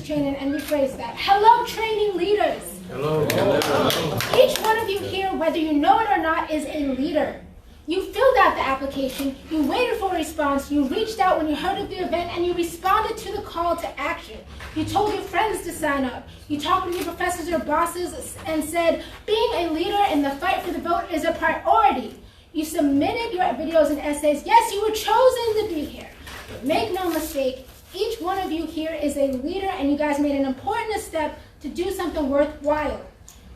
training and rephrase that. Hello, training leaders. Hello. Each one of you here, whether you know it or not, is a leader. You filled out the application, you waited for a response, you reached out when you heard of the event, and you responded to the call to action. You told your friends to sign up. You talked with your professors or bosses and said, being a leader in the fight for the vote is a priority. You submitted your videos and essays. Yes, you were chosen to be here. But make no mistake, each one of you here is a leader, and you guys made an important step to do something worthwhile.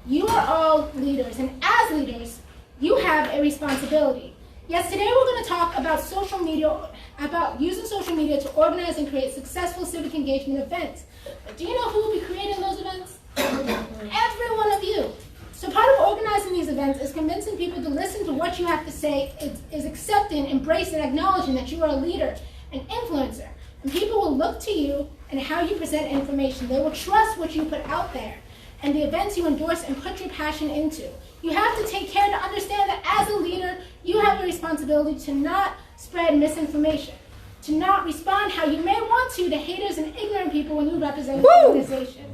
You are all leaders, and as leaders, you have a responsibility. Yes, today we're going to talk about social media, about using social media to organize and create successful civic engagement events. But do you know who will be creating those events? Every one of you. So part of organizing these events is convincing people to listen to what you have to say, is accepting, embracing, acknowledging that you are a leader, an influencer. And people will look to you and how you present information. They will trust what you put out there and the events you endorse and put your passion into. You have to take care to understand that as a leader, you have a responsibility to not spread misinformation, to not respond how you may want to haters and ignorant people when you represent an organization.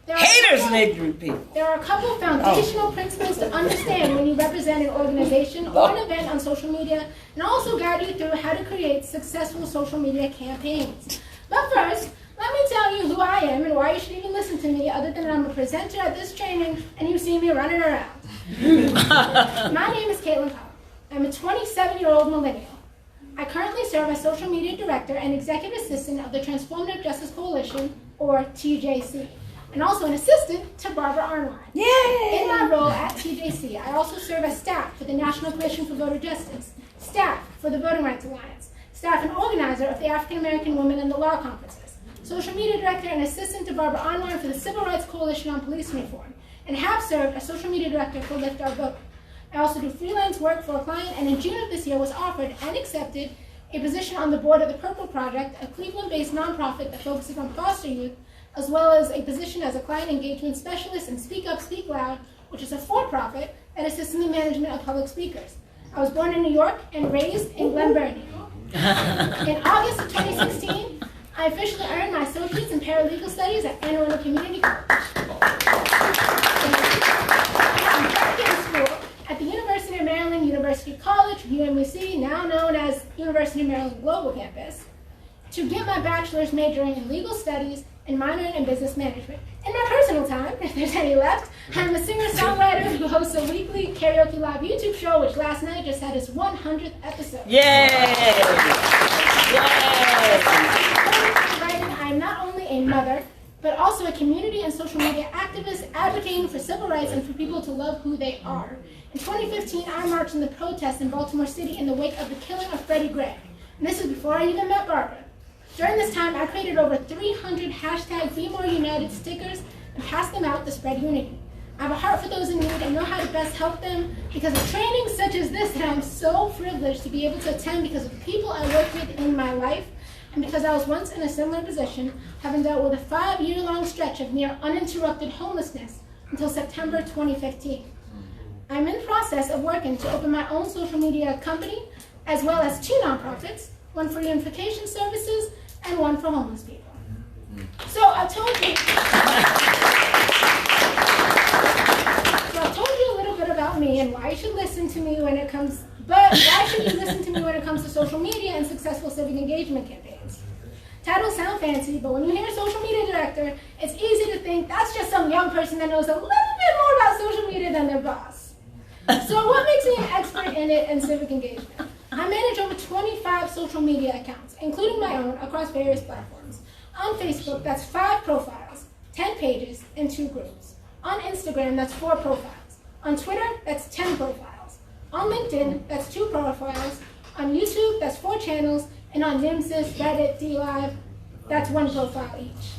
Haters and ignorant people. There are a couple foundational principles to understand when you represent an organization or an event on social media, and also guide you through how to create successful social media campaigns. But first, let me tell you who I am and why you should even listen to me, other than I'm a presenter at this training and you see me running around. My name is Caitlin Cobb. I'm a 27-year-old millennial. I currently serve as social media director and executive assistant of the Transformative Justice Coalition, or TJC, and also an assistant to Barbara Arnwine. Yay! In my role at TJC, I also serve as staff for the National Coalition for Voter Justice, staff for the Voting Rights Alliance, staff and organizer of the African American Women in the Law Conferences, social media director and assistant to Barbara Arnwine for the Civil Rights Coalition on Police Reform, and have served as social media director for Lift Our Vote. I also do freelance work for a client, and in June of this year was offered and accepted a position on the board of the Purple Project, a Cleveland-based nonprofit that focuses on foster youth, as well as a position as a client engagement specialist in Speak Up, Speak Loud, which is a for-profit that assists in the management of public speakers. I was born in New York and raised in Glen Burnie. In August of 2016, I officially earned my associates in paralegal studies at Anne Arundel Community College. I'm back in school at the University of Maryland University College, UMUC, now known as University of Maryland Global Campus, to get my bachelor's majoring in legal studies and minoring in business management. In my personal time, if there's any left, I'm a singer-songwriter who hosts a weekly karaoke live YouTube show, which last night just had its 100th episode. Yay! I'm not only a mother, but also a community and social media activist advocating for civil rights and for people to love who they are. In 2015, I marched in the protest in Baltimore City in the wake of the killing of Freddie Gray. And this is before I even met Barbara. During this time, I created over 300 #BeMoreUnited stickers and passed them out to spread unity. I have a heart for those in need and know how to best help them because of training such as this that I'm so privileged to be able to attend because of the people I work with in my life, and because I was once in a similar position, having dealt with a 5-year-long stretch of near uninterrupted homelessness until September 2015. I'm in the process of working to open my own social media company, as well as 2 nonprofits, one for unification services and one for homeless people. So I told you a little bit about me and why you should listen to me when it comes, but why should you listen to me when it comes to social media and successful civic engagement campaigns? Titles sound fancy, but when you hear social media director, it's easy to think that's just some young person that knows a little bit more about social media than their boss. So what makes me an expert in it and civic engagement? I manage over 25 social media accounts, including my own, across various platforms. On Facebook, that's 5 profiles, 10 pages, and 2 groups. On Instagram, that's 4 profiles. On Twitter, that's 10 profiles. On LinkedIn, that's 2 profiles. On YouTube, that's 4 channels. And on Nimsys, Reddit, DLive, that's 1 profile each.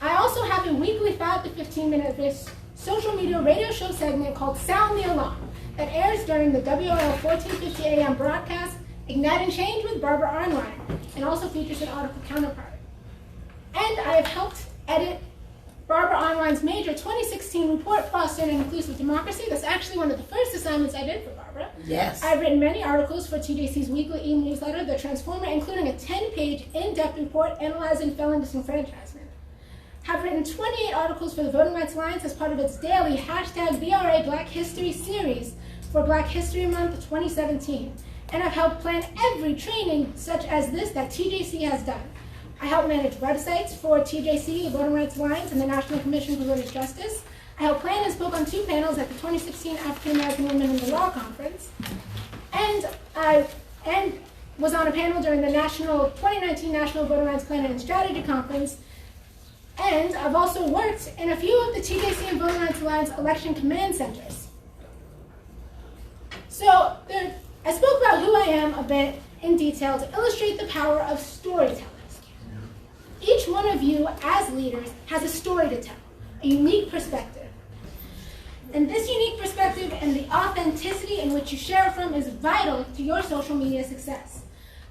I also have a weekly 5 to 15-minute social media radio show segment called Sound the Alarm that airs during the WOL 1450 AM broadcast, Igniting Change with Barbara Arnwine, and also features an article counterpart. And I have helped edit Barbara Arnwine's major 2016 report, Fostering an Inclusive Democracy. That's actually one of the first assignments I did for Barbara. Yes. I've written many articles for TJC's weekly e-newsletter, The Transformer, including a 10-page in-depth report analyzing felon disenfranchisement. have written 28 articles for the Voting Rights Alliance as part of its daily #BRA Black History series for Black History Month 2017. And I've helped plan every training such as this that TJC has done. I help manage websites for TJC, the Voting Rights Alliance, and the National Commission for Voters' Justice. I helped plan and spoke on 2 panels at the 2016 African American Women in the Law Conference. And I was on a panel during the 2019 National Voting Rights Planning and Strategy Conference. And I've also worked in a few of the TJC and Voting Rights Alliance election command centers. So I spoke about who I am a bit in detail to illustrate the power of storytelling. Each one of you as leaders has a story to tell, a unique perspective. And this unique perspective and the authenticity in which you share from is vital to your social media success.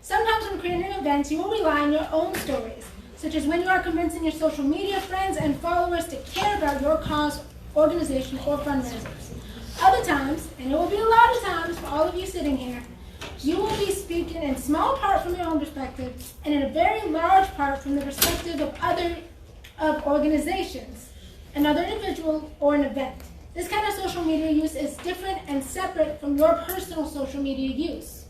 Sometimes when creating events, you will rely on your own stories, such as when you are convincing your social media friends and followers to care about your cause, organization, or fundraisers. Other times, and it will be a lot of times for all of you sitting here, you will be speaking in small part from your own perspective and in a very large part from the perspective of organizations, another individual, or an event. This kind of social media use is different and separate from your personal social media use.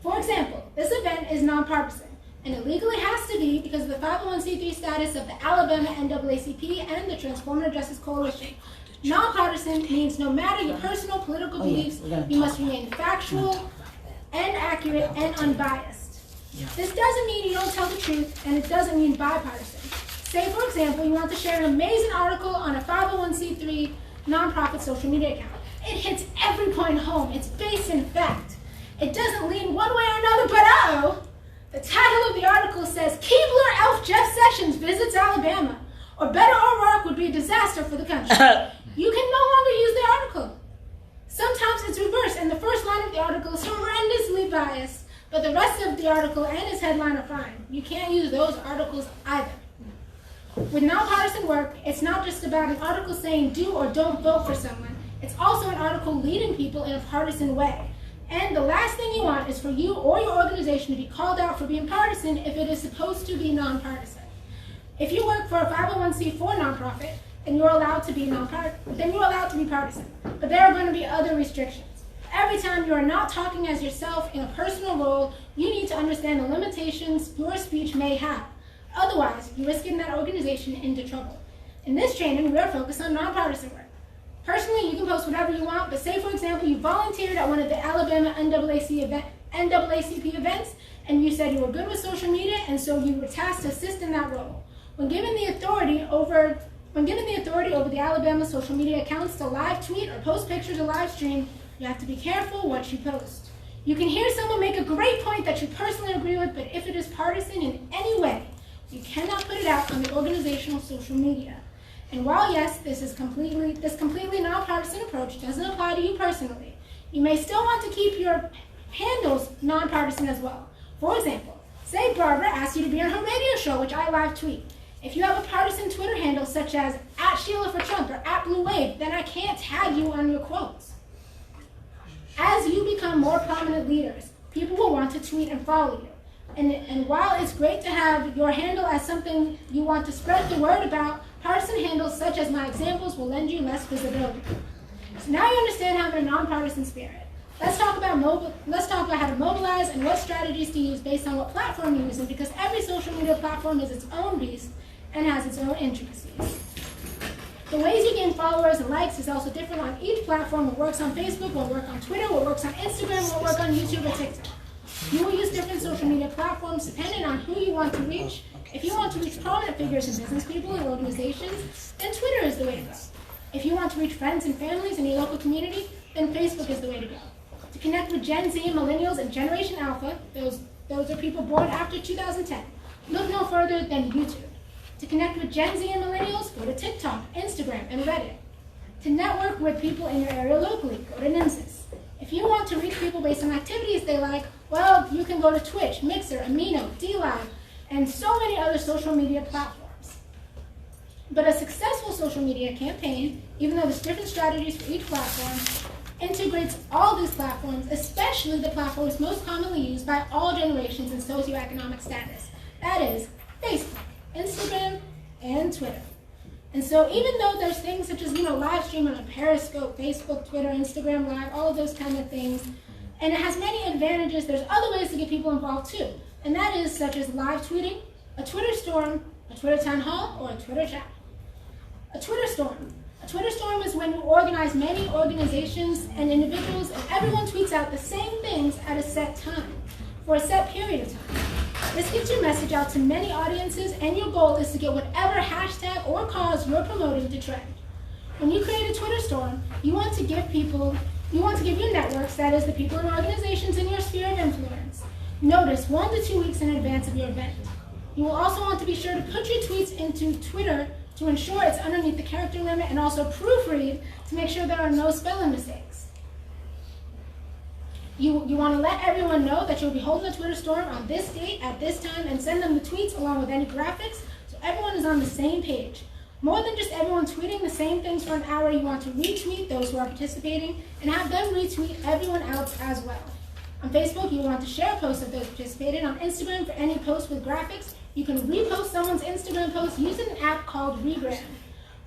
For example, this event is nonpartisan, and it legally has to be because of the 501c3 status of the Alabama NAACP and the Transformative Justice Coalition. Nonpartisan means no matter your personal political beliefs, you must remain factual and accurate and unbiased. This doesn't mean you don't tell the truth, and it doesn't mean bipartisan. Say, for example, you want to share an amazing article on a 501c3 nonprofit social media account. It hits every point home. It's based in fact. It doesn't lean one way or another, but uh-oh. The title of the article says, Keebler Elf Jeff Sessions visits Alabama, or Beto O'Rourke would be a disaster for the country. You can no longer use the article. Sometimes it's reversed, and the first line of the article is horrendously biased, but the rest of the article and its headline are fine. You can't use those articles either. With nonpartisan work, it's not just about an article saying do or don't vote for someone. It's also an article leading people in a partisan way. And the last thing you want is for you or your organization to be called out for being partisan if it is supposed to be nonpartisan. If you work for a 501c4 nonprofit, then you're allowed to be partisan. But there are going to be other restrictions. Every time you are not talking as yourself in a personal role, you need to understand the limitations your speech may have. Otherwise, you risk getting that organization into trouble. In this training, we are focused on nonpartisan work. Personally, you can post whatever you want, but say, for example, you volunteered at one of the Alabama NAACP events, and you said you were good with social media, and so you were tasked to assist in that role. When given the authority over the Alabama social media accounts to live tweet or post pictures or live stream, you have to be careful what you post. You can hear someone make a great point that you personally agree with, but if it is partisan in any way, you cannot put it out on the organizational social media. And while yes, this completely nonpartisan approach doesn't apply to you personally, you may still want to keep your handles nonpartisan as well. For example, say Barbara asked you to be on her radio show, which I live tweet. If you have a partisan Twitter handle such as @SheilaForTrump or @BlueWave, then I can't tag you on your quotes. As you become more prominent leaders, people will want to tweet and follow you. And while it's great to have your handle as something you want to spread the word about, partisan handles such as my examples will lend you less visibility. So now you understand having a nonpartisan spirit. Let's talk about how to mobilize and what strategies to use based on what platform you're using, because every social media platform is its own beast and has its own intricacies. The ways you gain followers and likes is also different on each platform. What works on Facebook, what works on Twitter, what works on Instagram, what works on YouTube or TikTok. You will use different social media platforms depending on who you want to reach. If you want to reach prominent figures and business people and organizations, then Twitter is the way to go. If you want to reach friends and families in your local community, then Facebook is the way to go. To connect with Gen Z and Millennials and Generation Alpha, those are people born after 2010, look no further than YouTube. To connect with Gen Z and Millennials, go to TikTok, Instagram, and Reddit. To network with people in your area locally, go to NIMSIS. If you want to reach people based on activities they like, well, you can go to Twitch, Mixer, Amino, DLive, and so many other social media platforms. But a successful social media campaign, even though there's different strategies for each platform, integrates all these platforms, especially the platforms most commonly used by all generations and socioeconomic status. That is Facebook, Instagram, and Twitter. And so even though there's things such as, live streaming on Periscope, Facebook, Twitter, Instagram Live, all of those kind of things, and it has many advantages, there's other ways to get people involved too. And that is such as live tweeting, a Twitter storm, a Twitter town hall, or a Twitter chat. A Twitter storm. A Twitter storm is when you organize many organizations and individuals and everyone tweets out the same things at a set time, for a set period of time. This gets your message out to many audiences, and your goal is to get whatever hashtag or cause you're promoting to trend. When you create a Twitter storm, you want to give your networks, that is the people and organizations in your sphere of influence, notice 1 to 2 weeks in advance of your event. You will also want to be sure to put your tweets into Twitter to ensure it's underneath the character limit, and also proofread to make sure there are no spelling mistakes. You want to let everyone know that you'll be holding a Twitter storm on this date at this time, and send them the tweets along with any graphics so everyone is on the same page. More than just everyone tweeting the same things for an hour, you want to retweet those who are participating and have them retweet everyone else as well. On Facebook, you want to share posts of those participating. On Instagram, for any posts with graphics, you can repost someone's Instagram post using an app called Rebrand.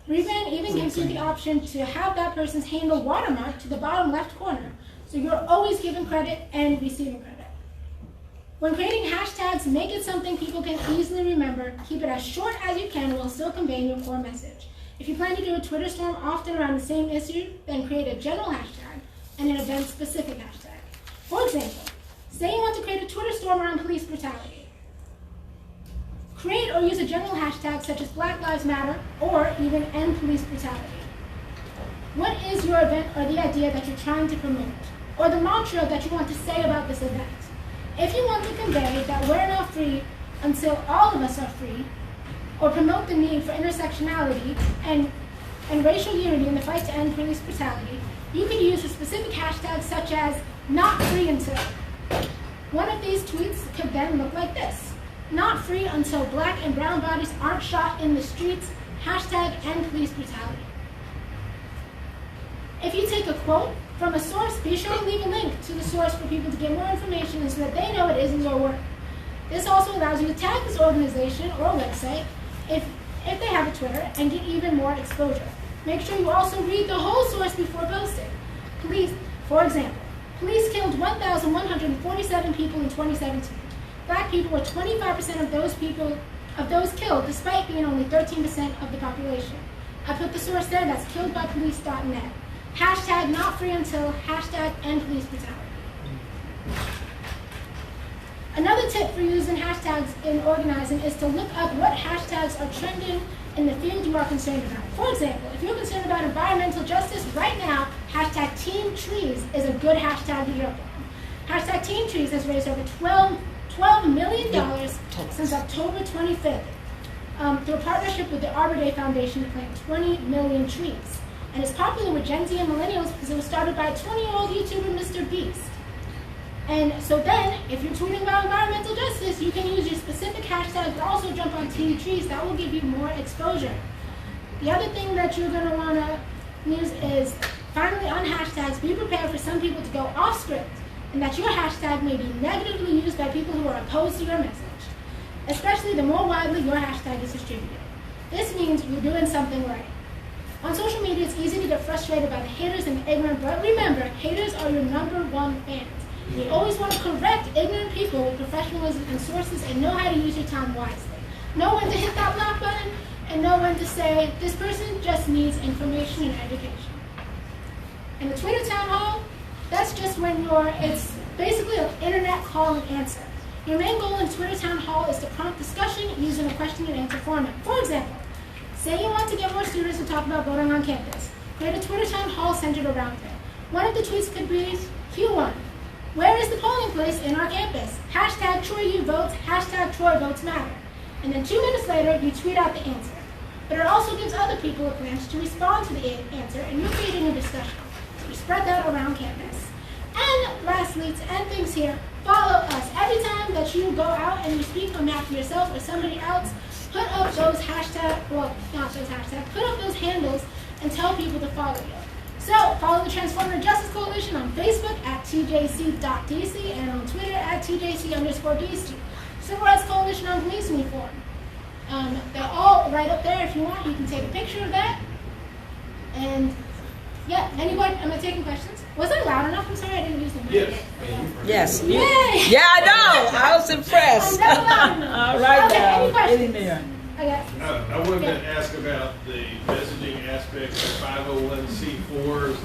Rebrand even gives you the option to have that person's handle watermarked to the bottom left corner, so you're always giving credit and receiving credit. When creating hashtags, make it something people can easily remember. Keep it as short as you can while still conveying your core message. If you plan to do a Twitter storm often around the same issue, then create a general hashtag and an event-specific hashtag. For example, say you want to create a Twitter storm around police brutality. Create or use a general hashtag such as Black Lives Matter or even End Police Brutality. What is your event or the idea that you're trying to promote, or the mantra that you want to say about this event? If you want to convey that we're not free until all of us are free, or promote the need for intersectionality and racial unity in the fight to end police brutality, you can use a specific hashtag such as not free until. One of these tweets could then look like this: not free until black and brown bodies aren't shot in the streets, hashtag end police brutality. If you take a quote from a source, be sure to leave a link to the source for people to get more information and so that they know it isn't your work. This also allows you to tag this organization or website if they have a Twitter and get even more exposure. Make sure you also read the whole source before posting. Police, for example, police killed 1,147 people in 2017. Black people were 25% of those killed, despite being only 13% of the population. I put the source there, that's killedbypolice.net. Hashtag not free until, hashtag end police brutality. Another tip for using hashtags in organizing is to look up what hashtags are trending in the field you are concerned about. For example, if you're concerned about environmental justice, right now, hashtag Team Trees is a good hashtag to jump on. Hashtag Team Trees has raised over $12 million since October 25th through a partnership with the Arbor Day Foundation to plant 20 million trees. And it's popular with Gen Z and millennials because it was started by 20-year-old YouTuber Mr. Beast. And so then, if you're tweeting about environmental justice, you can use your specific hashtag, but also jump on Team Trees. That will give you more exposure. The other thing that you're going to want to use is, finally on hashtags, be prepared for some people to go off script, and that your hashtag may be negatively used by people who are opposed to your message, especially the more widely your hashtag is distributed. This means you're doing something right. On social media, it's easy to get frustrated by the haters and the ignorant, but remember, haters are your #1 fans. You always want to correct ignorant people with professionalism and sources and know how to use your time wisely. Know when to hit that block button and know when to say, this person just needs information and education. In the Twitter town hall, that's just when it's basically an internet call and answer. Your main goal in Twitter town hall is to prompt discussion using a question and answer format. For example, say you want to get more students to talk about voting on campus. Create a Twitter town hall centered around it. One of the tweets could be, Q1. Where is the polling place in our campus? Hashtag Troy U votes, hashtag Troy votes matter. And then 2 minutes later, you tweet out the answer. But it also gives other people a chance to respond to the answer, and you're creating a discussion. So you spread that around campus. And lastly, to end things here, follow us. Every time that you go out and you speak on behalf of yourself or somebody else, put up those hashtags, well, not those hashtags, put up those handles and tell people to follow you. So, follow the Transformative Justice Coalition on Facebook at tjc.dc and on Twitter at tjc_dc. Civil Rights Coalition on Police Uniform. They're all right up there. If you want, you can take a picture of that. And yeah, anyone? Am I taking questions? Was I loud enough? I'm sorry, I didn't use the mic. Yes. Yay! Yeah, I know. I was impressed. I'm never loud enough. All right, Okay, now. any questions? Get in there. Okay. I wanted to ask about the messaging aspect of 501c4s.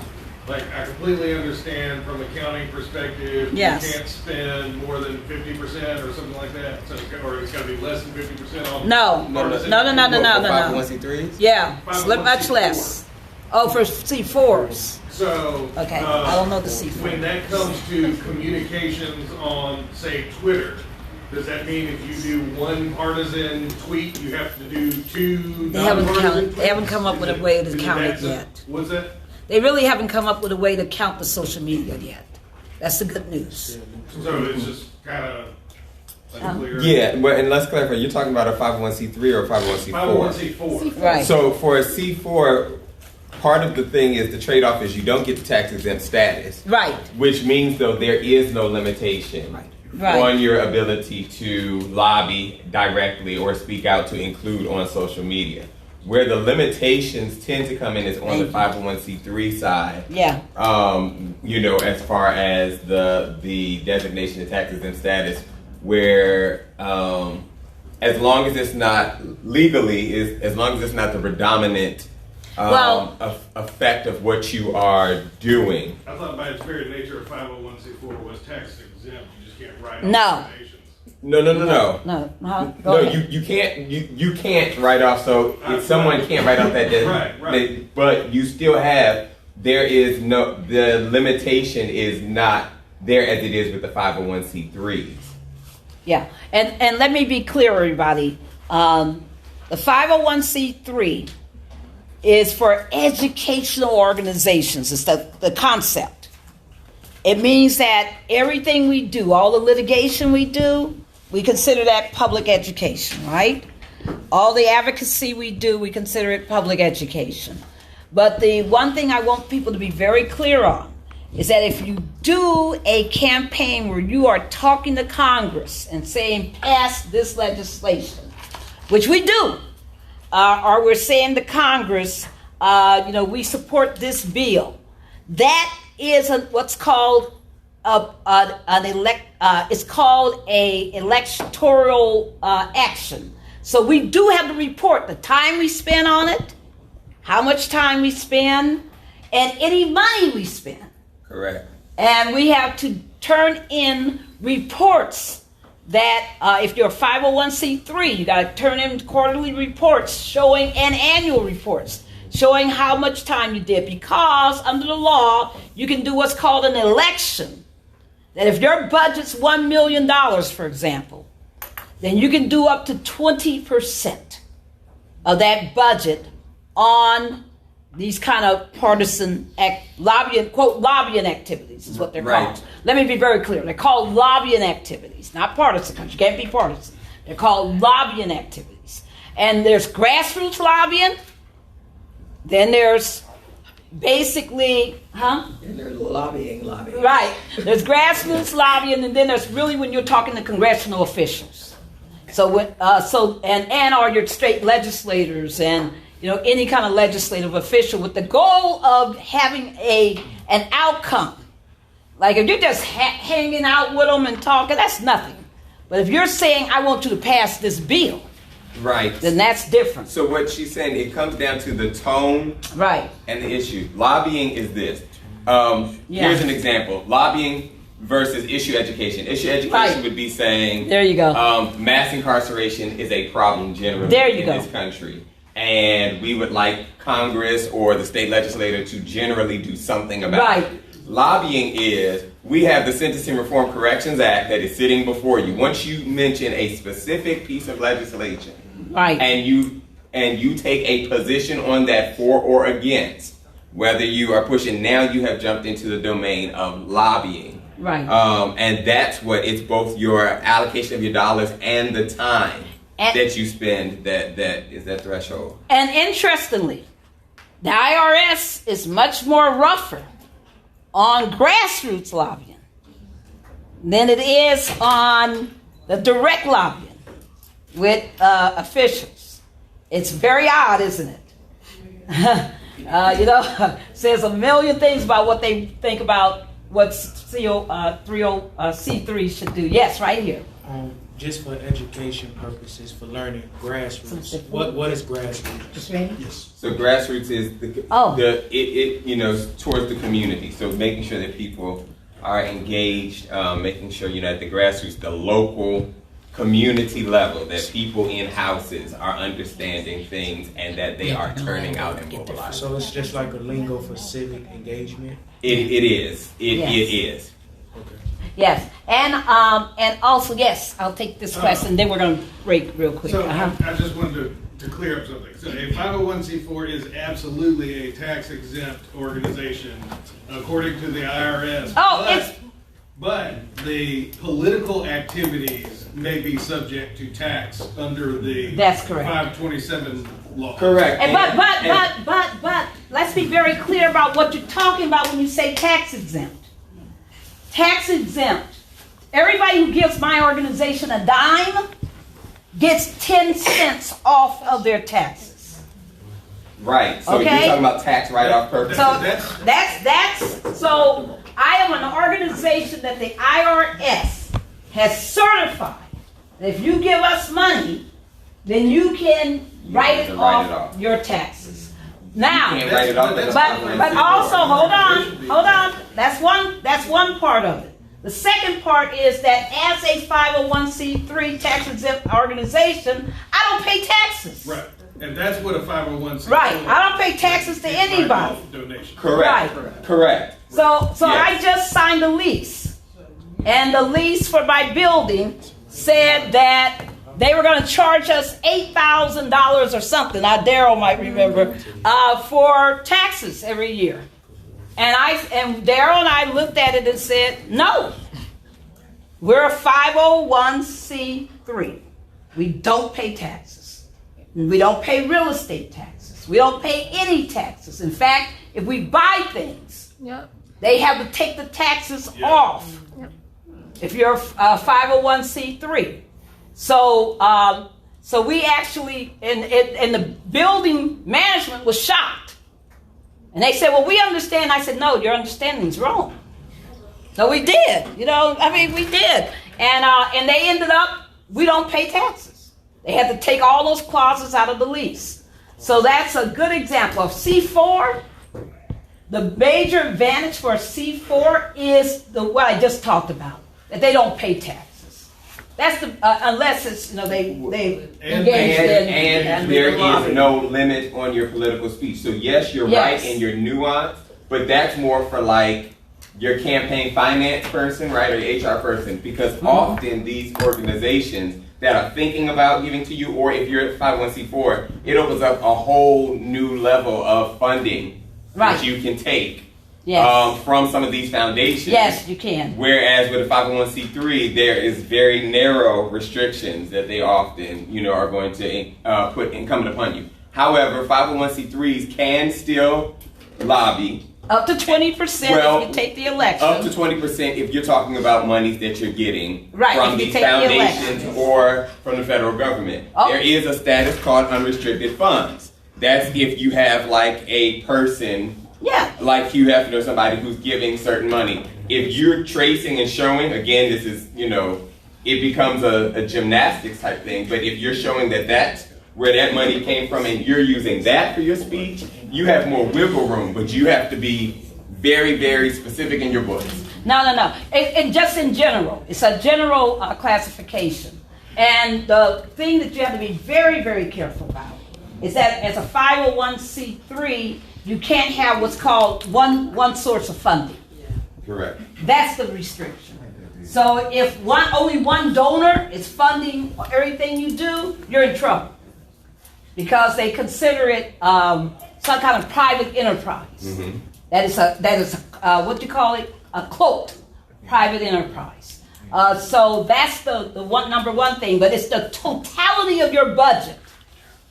Like, I completely understand from accounting perspective, Yes. you can't spend more than 50% or something like that. So or it's got to be less than 50% on. No. partisan. No. 501c3s? Yeah, 501c4. much less. Oh, for C4s. So, Okay, I don't know the C4. when that comes to communications on, say, Twitter, does that mean if you do one partisan tweet, you have to do two They haven't nonpartisan counted. They haven't tweets? come up with a Is way it- to is count that it yet. What's that? They really haven't come up with a way to count the social media yet. That's the good news. So it's just kind of unclear. Yeah, well, and let's clarify. You're talking about a 501c3 or a 501c4? 501c4. Right. So for a C4, part of the thing is the trade-off is you don't get the tax exempt status. Right. Which means, though, there is no limitation Right. on your ability to lobby directly or speak out to include on social media. Where the limitations tend to come in is on the 501c3 side. Yeah. As far as the designation of tax exempt status, where as long as it's not legally, as long as it's not the predominant effect of what you are doing. I thought by its very nature, a 501c4 was tax exempt. You just can't write No. off donations. No. No. Go No, ahead. you can't. You can't write off. So if someone can't write off that debt, Right. But you still have. There is no. The limitation is not there as it is with the 501c3s. Yeah, and let me be clear, everybody. The 501c3 is for educational organizations. It's the concept. It means that everything we do, all the litigation we do, we consider that public education, right? All the advocacy we do, we consider it public education. But the one thing I want people to be very clear on is that if you do a campaign where you are talking to Congress and saying, pass this legislation, which we do, or we're saying to Congress, we support this bill, that is what's called it's called a electoral action. So we do have to report the time we spend on it, how much time we spend, and any money we spend. Correct. And we have to turn in reports that if you're a 501c3, you got to turn in quarterly reports showing and annual reports showing how much time you did, because under the law, you can do what's called an election. That if your budget's $1 million, for example, then you can do up to 20% of that budget on these kind of partisan lobbying, quote, lobbying activities is what they're Right. called. Let me be very clear. They're called lobbying activities, not partisan, because you can't be partisan. They're called lobbying activities. And there's grassroots lobbying. Then there's basically, And they're lobbying. right. There's grassroots lobbying, and then there's really when you're talking to congressional officials. So and are your state legislators and any kind of legislative official with the goal of having an outcome. Like if you're just hanging out with them and talking, that's nothing. But if you're saying, I want you to pass this bill, Right. then that's different. So what she's saying, it comes down to the tone Right. and the issue. Lobbying is this. Yeah. Here's an example. Lobbying versus issue education. Issue education Right. would be saying, There you go. mass incarceration is a problem generally There you in go. this country. And we would like Congress or the state legislator to generally do something about Right. it. Lobbying is, we have the Sentencing Reform Corrections Act that is sitting before you. Once you mention a specific piece of legislation, Right. and you take a position on that for or against, whether you are pushing, now you have jumped into the domain of lobbying. Right. And that's what it's both your allocation of your dollars and the time that you spend that is that threshold. And interestingly, the IRS is much more rougher on grassroots lobbying than it is on the direct lobbying with officials. It's very odd, isn't it? Says a million things about what they think about what C3 should do. Yes, right here. Just for education purposes, for learning, grassroots. What is grassroots? Yes. So grassroots is towards the community. So making sure that people are engaged, making sure at the grassroots, the local community level, that people in houses are understanding things and that they are turning out and mobilizing. So it's just like a lingo for civic engagement. It is. It is. Okay. Yes, and also yes, I'll take this question. Then we're going to break real quick. So I just wanted to clear up something. So a 501c4 is absolutely a tax exempt organization according to the IRS. But the political activities may be subject to tax under the That's correct. 527 law. Correct. But let's be very clear about what you're talking about when you say tax exempt. Tax exempt. Everybody who gives my organization a dime gets 10 cents off of their taxes. Right. So Okay. you're talking about tax write-off purposes. So so I am an organization that the IRS has certified that if you give us money, then you can write it off your taxes. Now, You can't write it off. but also hold on. That's one part of it. The second part is that as a 501c3 tax exempt organization, I don't pay taxes. Right. And that's what a 501c4 Right. I don't pay taxes to anybody. Donation. Correct. Right. Correct. So Yes. I just signed a lease, and the lease for my building said that they were going to charge us $8,000 or something. Daryl might remember for taxes every year. And Daryl and I looked at it and said, no, we're a 501c3. We don't pay taxes. We don't pay real estate taxes. We don't pay any taxes. In fact, if we buy things, they have to take the taxes off if you're a 501c3. So we actually, and the building management was shocked. And they said, well, we understand. I said, no, your understanding's wrong. So we did, we did. And they ended up, we don't pay taxes. They had to take all those clauses out of the lease. So that's a good example of C4. The major advantage for C4 is what I just talked about, that they don't pay taxes. That's unless it's, they engaged in. And there is no limit on your political speech. So yes, you're right in your nuance, but that's more for like your campaign finance person, right, or your HR person, because often these organizations that are thinking about giving to you, or if you're at 501c4, it opens up a whole new level of funding that you can take from some of these foundations. Yes, you can. Whereas with a 501c3, there is very narrow restrictions that they often, are going to put incumbent upon you. However, 501c3s can still lobby. Up to 20% if you take the election. Up to 20% if you're talking about monies that you're getting from these the foundations or from the federal government. There is a status called unrestricted funds. That's if you have like a person, like Hugh Hefner or somebody who's giving certain money. If you're tracing and showing, again, this is, it becomes a gymnastics type thing. But if you're showing that that's where that money came from and you're using that for your speech, you have more wiggle room, but you have to be very, very specific in your books. No. It just in general. It's a general classification. And the thing that you have to be very, very careful about is that as a 501c3, you can't have what's called one source of funding. Correct. That's the restriction. So if only one donor is funding everything you do, you're in trouble. Because they consider it some kind of private enterprise. Mm-hmm. That is what do you call it? A cloaked private enterprise. So that's the number one thing. But it's the totality of your budget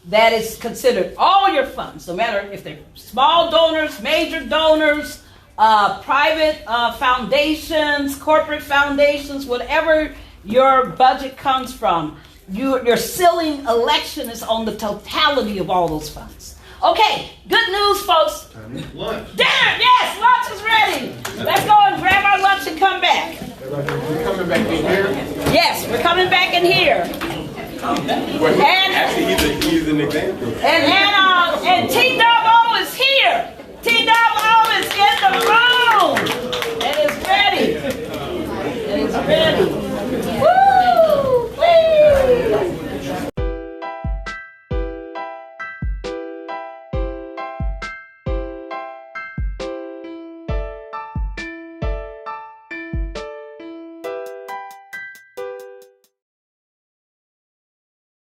that is considered. All your funds, no matter if they're small donors, major donors, private foundations, corporate foundations, whatever your budget comes from. your ceiling election is on the totality of all those funds. Okay, good news, folks. Lunch. Dinner, yes, lunch is ready. Let's go and grab our lunch and come back. We're coming back in here. Yes, we're coming back in here. Well, actually, he's an example. And T-Double is here. T-Double is in the room. It is ready. It is ready.